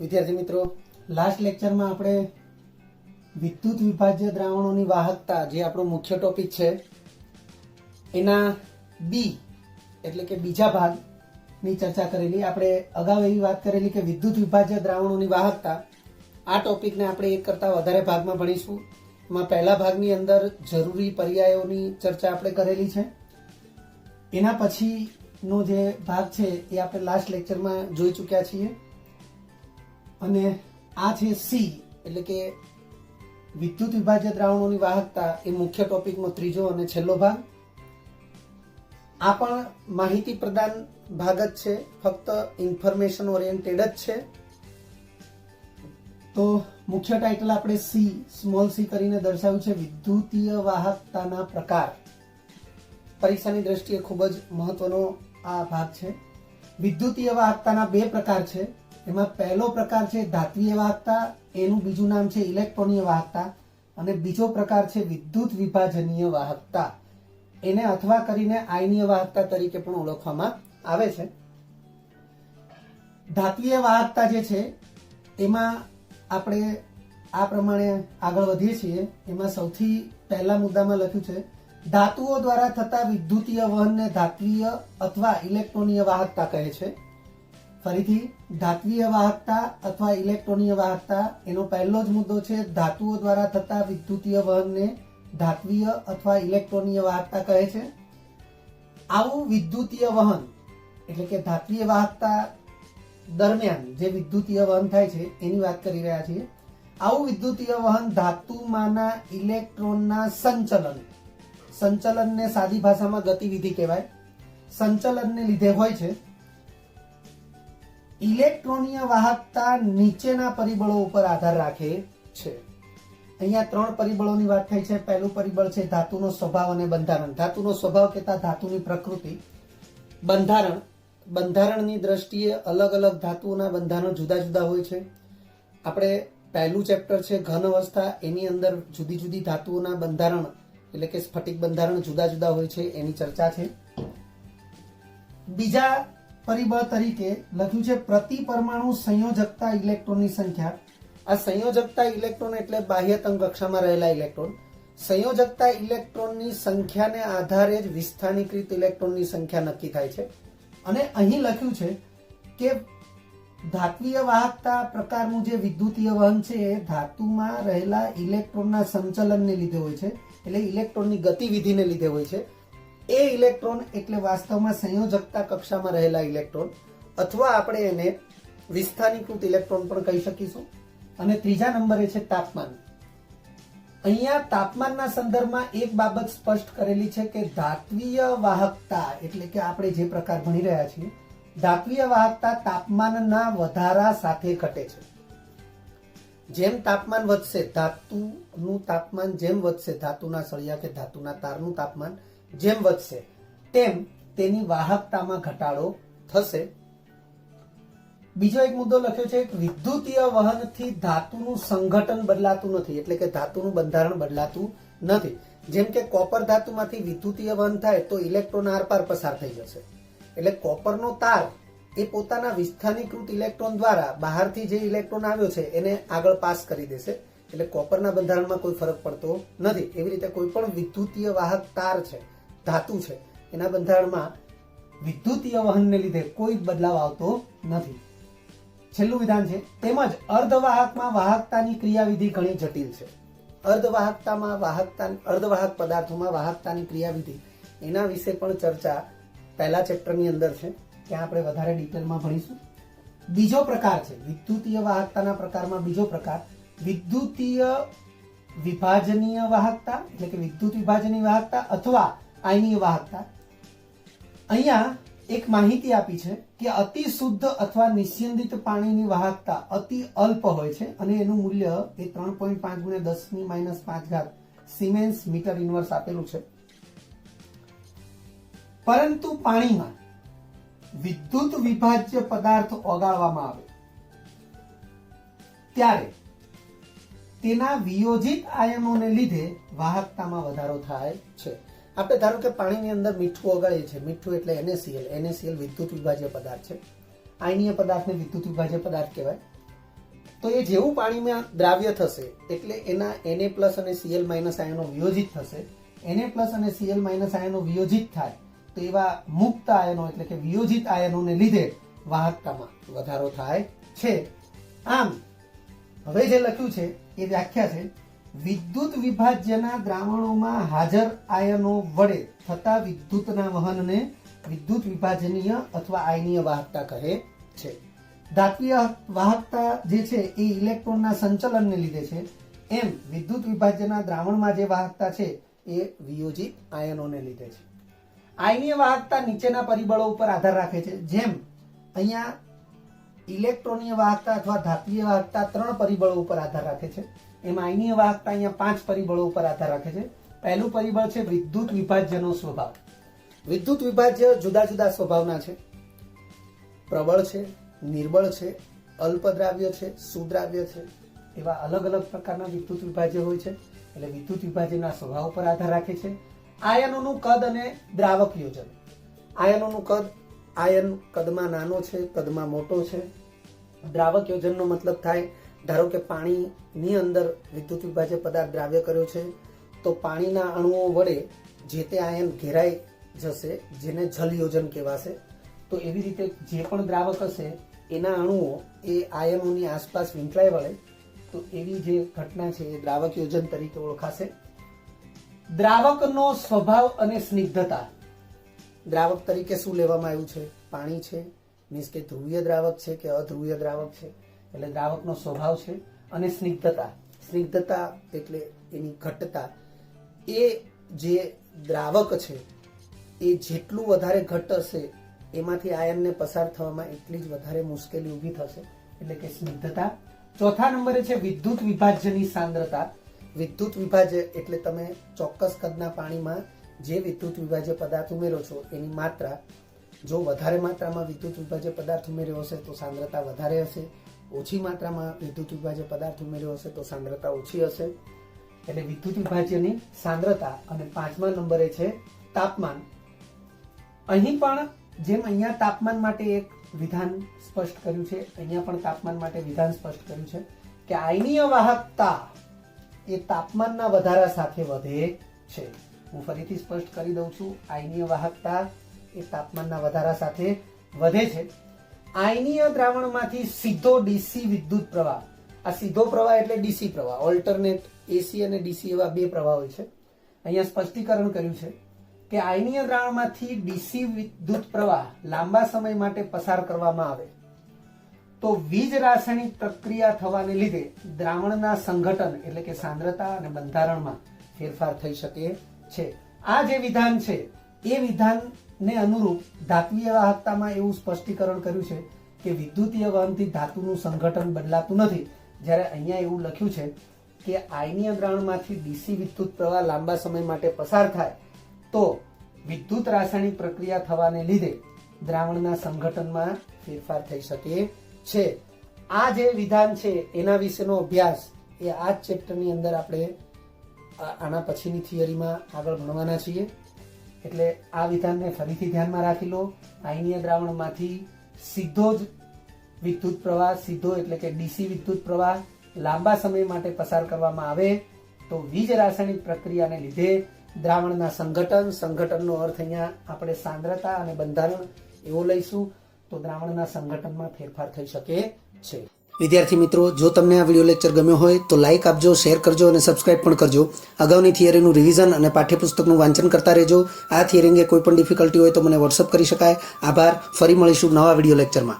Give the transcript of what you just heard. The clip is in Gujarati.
વિદ્યાર્થી મિત્રો, લાસ્ટ લેક્ચરમાં આપણે વિદ્યુત વિભાજ્ય દ્રાવણોની વાહકતા જે આપણો મુખ્ય ટોપિક છે એના બી એટલે કે બીજા ભાગની ચર્ચા કરેલી. આપણે અગાઉ એવી વાત કરેલી કે વિદ્યુત વિભાજ્ય દ્રાવણોની વાહકતા આ ટોપિકને આપણે એક કરતા વધારે ભાગમાં ભણીશું. એમાં પહેલા ભાગની અંદર જરૂરી પર્યાયોની ચર્ચા આપણે કરેલી છે. એના પછીનો જે ભાગ છે એ આપણે લાસ્ટ લેક્ચરમાં જોઈ ચૂક્યા છીએ. અને આ છે સી એટલે કે વિદ્યુત વિભાજ્ય દ્રાવણોની વાહકતા એ મુખ્ય ટોપિકનો ત્રીજો અને છેલ્લો ભાગ. આ પણ માહિતી પ્રદાન ભાગ જ છે, ફક્ત ઇન્ફોર્મેશન ઓરિએન્ટેડ જ છે. તો મુખ્ય ટાઇટલ આપણે સી સ્મોલ સી કરીને દર્શાવ્યું છે, વિદ્યુતીય વાહકતાના પ્રકાર. પરીક્ષાની દ્રષ્ટિએ ખૂબ જ મહત્વનો આ ભાગ છે. વિદ્યુતીય વાહકતાના બે પ્રકાર છે. એમાં પહેલો પ્રકાર છે ધાત્વીય વાહકતા, એનું બીજું નામ છે ઇલેક્ટ્રોનીય વાહકતા. અને બીજો પ્રકાર છે વિદ્યુત વિભાજનીય વાહકતા, એને અથવા કરીને આયનીય વાહકતા તરીકે પણ ઓળખવામાં આવે છે. ધાત્વીય વાહકતા જે છે એમાં આપણે આ પ્રમાણે આગળ વધીએ છીએ. એમાં સૌથી પહેલા મુદ્દામાં લખ્યું છે ધાતુઓ દ્વારા થતા વિદ્યુતીય વહનને ધાત્વીય અથવા ઇલેક્ટ્રોનીય વાહકતા કહે છે. ફરીથી, ધાત્વીય વાહકતા અથવા ઇલેક્ટ્રોનીય વાહકતા, એનો પહેલો જ મુદ્દો છે ધાતુઓ દ્વારા થતા વિદ્યુતીય વહનને ધાત્વીય અથવા ઇલેક્ટ્રોનીય વાહકતા કહે છે. આવું વિદ્યુતીય વહન એટલે કે ધાત્વીય વાહકતા દરમિયાન જે વિદ્યુતીય વહન થાય છે એની વાત કરી રહ્યા છીએ. આવું વિદ્યુતીય વહન ધાતુમાંના ઇલેક્ટ્રોનના સંચલનને સાદી ભાષામાં ગતિવિધિ કહેવાય, સંચલનને લીધે હોય છે. ઇલેક્ટ્રોનીય વાહકતા નીચેના પરિબળો ઉપર આધાર રાખે છે. અહીંયા ત્રણ પરિબળોની વાત થઈ છે. પહેલું પરિબળ છે ધાતુનો સ્વભાવ અને બંધારણ. ધાતુનો સ્વભાવ કહેતા ધાતુની પ્રકૃતિ. બંધારણની દ્રષ્ટિએ અલગ અલગ ધાતુઓના બંધારણ જુદા જુદા હોય છે. આપણે પહેલું ચેપ્ટર છે ઘન અવસ્થા, એની અંદર જુદી જુદી ધાતુઓના બંધારણ એટલે કે સ્ફટિક બંધારણ જુદા જુદા હોય છે, એની ચર્ચા છે. બીજા પરિબળ તરીકે લખ્યું છે પ્રતિ પરમાણુ સંયોજકતા ઇલેક્ટ્રોનની સંખ્યા. આ સંયોજકતા ઇલેક્ટ્રોન એટલે બાહ્યતમ કક્ષામાં રહેલા ઇલેક્ટ્રોન. સંયોજકતા ઇલેક્ટ્રોનની સંખ્યાને આધારે જ વિસ્થાનીકૃત ઇલેક્ટ્રોનની સંખ્યા નક્કી થાય છે. અને અહીં લખ્યું છે કે ધાત્વીય વાહકતા પ્રકારનું જે વિદ્યુતીય વહન છે એ ધાતુમાં રહેલા ઇલેક્ટ્રોનના સંચલનને લીધે હોય છે, એટલે ઇલેક્ટ્રોનની ગતિવિધિને લીધે હોય છે. એ ઇલેક્ટ્રોન એટલે વાસ્તવમાં સંયોજકતા કક્ષામાં રહેલા ઇલેક્ટ્રોન, અથવા આપણે એને વિસ્થાનીકૃત ઇલેક્ટ્રોન પણ કહી શકીશું. અને ત્રીજા નંબરે છે તાપમાન. અહીંયા તાપમાનના સંદર્ભમાં એક બાબત સ્પષ્ટ કરેલી છે કે ધાત્વીય વાહકતા એટલે કે આપણે જે પ્રકાર ભણી રહ્યા છીએ, ધાત્વીય વાહકતા તાપમાનના વધારા સાથે ઘટે છે. જેમ તાપમાન વધશે, ધાતુનું તાપમાન જેમ વધશે, ધાતુના સળિયા કે ધાતુના તારનું તાપમાન જેમ વધશે તેમ તેની વાહકતામાં ઘટાડો થશે. બીજો એક મુદ્દો લખ્યો છે વિદ્યુતીય વહનથી ધાતુનું સંઘટન બદલાતું નથી, એટલે કે ધાતુનું બંધારણ બદલાતું નથી. જેમ કે કોપર ધાતુમાંથી વિદ્યુતીય વહન થાય તો ઇલેક્ટ્રોન આરપાર પસાર થઈ જશે, એટલે કોપરનો તાર એ પોતાના વિસ્થાનીકૃત ઇલેક્ટ્રોન દ્વારા બહારથી જે ઇલેક્ટ્રોન આવ્યો છે એને આગળ પાસ કરી દેશે, એટલે કોપરના બંધારણમાં કોઈ ફરક પડતો નથી. એવી રીતે કોઈ પણ વિદ્યુતીય વાહક તાર છે, ધાતુ છે, એના બંધારણમાં વિદ્યુતીય વહનને લીધે કોઈ બદલાવ આવતો નથી. છેલ્લું વિધાન છે તેમજ અર્ધવાહકમાં વાહકતાની ક્રિયાવિધિ ઘણી જટિલ છે. અર્ધવાહક પદાર્થોમાં વાહકતાની ક્રિયાવિધિ એના વિશે પણ ચર્ચા પહેલા ચેપ્ટરની અંદર છે, ત્યાં આપણે વધારે ડિટેલમાં ભણીશું. બીજો પ્રકાર છે વિદ્યુતીય વાહકતાના પ્રકારમાં બીજો પ્રકાર વિદ્યુતીય વિભાજનીય વાહકતા એટલે કે વિદ્યુત વિભાજનીય વાહકતા અથવા આયનીય વાહકતા. અહીંયા એક માહિતી આપી છે કે અતિ શુદ્ધ અથવા નિસ્યંદિત પાણીની વાહકતા અતિ અલ્પ હોય છે અને એનું મૂલ્ય એ 3.5 × 10⁻⁵ સિમેન્સ મીટર ઇન્વર્સ આપેલું છે. પરંતુ પાણીમાં વિદ્યુત વિભાજ્ય પદાર્થ ઓગાળવામાં આવે ત્યારે તેના વિયોજિત આયનોને લીધે વાહકતામાં વધારો થાય છે. આપણે ધારો કે પાણીની અંદર મીઠું ઓગાળીએ છીએ, મીઠું એટલે NaCl વિદ્યુત વિભાજ્ય પદાર્થ છે. આયનીય પદાર્થને વિદ્યુત વિભાજ્ય પદાર્થ કહેવાય. તો એ જેવું પાણીમાં દ્રાવ્ય થશે એટલે એના Na+ અને Cl- આયનો વિયોજિત થશે. Na+ અને Cl- આયનો વિયોજિત થાય તો એવા મુક્ત આયનો એટલે કે વિયોજિત આયનોને લીધે વાહકતામાં વધારો થાય છે. આમ હવે જે લખ્યું છે એ વ્યાખ્યા છે, વિદ્યુત વિભાજ્યના દ્રાવણોમાં હાજર આયનો વડે થતા વિદ્યુતના વહનને વિદ્યુત વિભાજનીય અથવા આયનીય વાહકતા કહે છે. ધાત્વીય વાહકતા જે છે એ ઇલેક્ટ્રોનના સંચલનને લીધે છે, એમ વિદ્યુત વિભાજ્યના દ્રાવણમાં જે વાહકતા છે એ વિયોજિત આયનોને લીધે છે. આયનીય વાહકતા નીચેના પરિબળો ઉપર આધાર રાખે છે. જેમ અહીંયા ઇલેક્ટ્રોનીય વાહકતા અથવા ધાત્વીય વાહકતા 3 પરિબળો ઉપર આધાર રાખે છે, એમ આયનીય વાહકતા અહીંયા 5 પરિબળો ઉપર આધાર રાખે છે. પહેલું પરિબળ છે વિદ્યુત વિભાજ્યનો સ્વભાવ. વિદ્યુત વિભાજ્ય જુદા જુદા સ્વભાવના છે. પ્રબળ છે, નિર્બળ છે, અલ્પદ્રાવ્ય છે, સુદ્રાવ્ય છે, એવા અલગ અલગ પ્રકારના વિદ્યુત વિભાજ્ય હોય છે. એટલે વિદ્યુત વિભાજ્યના સ્વભાવ પર આધાર રાખે છે. આયનોનું કદ અને દ્રાવક યોજન. આયનોનું કદ, આયન કદમાં નાનો છે, કદમાં મોટો છે. દ્રાવક યોજનનો મતલબ થાય, ધારો કે પાણીની અંદર વિદ્યુત વિભાજ્ય પદાર્થ દ્રાવ્ય કર્યો છે તો પાણીના અણુઓ વડે જે તે આયન ઘેરાઈ જશે, જેને જલ યોજન કહેવાશે. તો એવી રીતે જે પણ દ્રાવક હશે એના અણુઓ એ આયનોની આસપાસ વીંટળાઈ વળે, તો એવી જે ઘટના છે એ દ્રાવક યોજન તરીકે ઓળખાશે. દ્રાવકનો સ્વભાવ અને સ્નિગ્ધતા. દ્રાવક તરીકે શું લેવામાં આવ્યું છે? પાણી છે, મીન્સ કે ધ્રુવીય દ્રાવક છે કે અધ્રુવીય દ્રાવક છે, એટલે દ્રાવકનો સ્વભાવ છે. અને સ્નિગ્ધતા. સ્નિગ્ધતા એટલે એની ઘટ્ટતા. એ જે દ્રાવક છે એ જેટલું વધારે ઘટ્ટ હશે એમાંથી આયનને પસાર થવામાં એટલી જ વધારે મુશ્કેલી ઊભી થશે, એટલે કે સ્નિગ્ધતા. ચોથા નંબરે છે વિદ્યુત વિભાજ્યની સાંદ્રતા. વિદ્યુત વિભાજ્ય એટલે તમે ચોક્કસ કદના પાણીમાં જે વિદ્યુત વિભાજ્ય પદાર્થ ઉમેરો છો એની માત્રા, જો વધારે માત્રામાં વિદ્યુત વિભાજ્ય પદાર્થ ઉમેર્યો હશે તો સાંદ્રતા વધારે હશે, ઓછી માત્રામાં વિદ્યુત વિભાજ્ય પદાર્થ ઉમેર્યો હશે તો સાંદ્રતા ઓછી હશે. એટલે વિદ્યુત વિભાજ્યની સાંદ્રતા. અને 5મા નંબરે છે તાપમાન. અહીં પણ જેમ અહીંયા તાપમાન માટે એક વિધાન સ્પષ્ટ કર્યું છે, અહીંયા પણ તાપમાન માટે વિધાન સ્પષ્ટ કર્યું છે કે આયનીય વાહકતા એ તાપમાનના વધારા સાથે વધે છે. હું ફરીથી સ્પષ્ટ કરી દઉં છું, આયનીય વાહકતા એ તાપમાનના વધારા સાથે વધે છે. આયનીય દ્રાવણમાંથી સીધો ડીસી વિદ્યુત પ્રવાહ. આ સીધો પ્રવાહ એટલે ડીસી પ્રવાહ. ઓલ્ટરનેટ એસી અને ડીસી એવા 2 પ્રવાહ હોય છે. અહીંયા સ્પષ્ટીકરણ કર્યું છે કે આયનીય દ્રાવણમાંથી ડીસી વિદ્યુત પ્રવાહ લાંબા સમય માટે પસાર કરવામાં આવે તો વીજ રાસાયણિક પ્રક્રિયા થવાને લીધે દ્રાવણના સંઘટન એટલે કે સાંદ્રતા અને બંધારણમાં ફેરફાર થઈ શકે છે. આ જે વિધાન છે એ વિધાનને અનુરૂપ ધાત્વીય વાહકતામાં એવું સ્પષ્ટીકરણ કર્યું છે કે વિદ્યુતીય વહનથી ધાતુનું સંઘટન બદલાતું નથી. જ્યારે અહીંયા એવું લખ્યું છે કે આયનીય દ્રાવણમાંથી ડીસી વિદ્યુત પ્રવાહ લાંબા સમય માટે પસાર થાય તો વિદ્યુત રાસાયણિક પ્રક્રિયા થવાને લીધે દ્રાવણના સંઘટનમાં ફેરફાર થઈ શકે છે. આ જે વિધાન છે એના વિશેનો અભ્યાસ એ આ જ ચેપ્ટરની અંદર આપણે આના પછીની થિયરીમાં આગળ ભણવાના છીએ. એટલે આ વિધાનને ફરીથી ધ્યાનમાં રાખી લો. આયનીય દ્રાવણમાંથી સીધો જ વિદ્યુત પ્રવાહ, સીધો એટલે કે ડીસી વિદ્યુત પ્રવાહ લાંબા સમય માટે પસાર કરવામાં આવે તો વીજ રાસાયણિક પ્રક્રિયાને લીધે દ્રાવણના સંઘટનનો અર્થ અહીંયા આપણે સાંદ્રતા અને બંધારણ એવો લઈશું, તો દ્રાવણના સંઘટનમાં ફેરફાર થઈ શકે છે. વિદ્યાર્થી મિત્રો, જો તમને આ વિડીયો લેક્ચર ગમ્યો હોય તો લાઇક આપજો, શેર કરજો અને સબસ્ક્રાઇબ પણ કરજો. અગાઉની થિયરીનું રિવિઝન અને પાઠ્યપુસ્તકનું વાંચન કરતા રહેજો. આ થિયરી અંગે કોઈ પણ ડિફિકલ્ટી હોય તો મને વોટ્સઅપ કરી શકાય. આભાર. ફરી મળીશું નવા વિડીયો લેક્ચરમાં.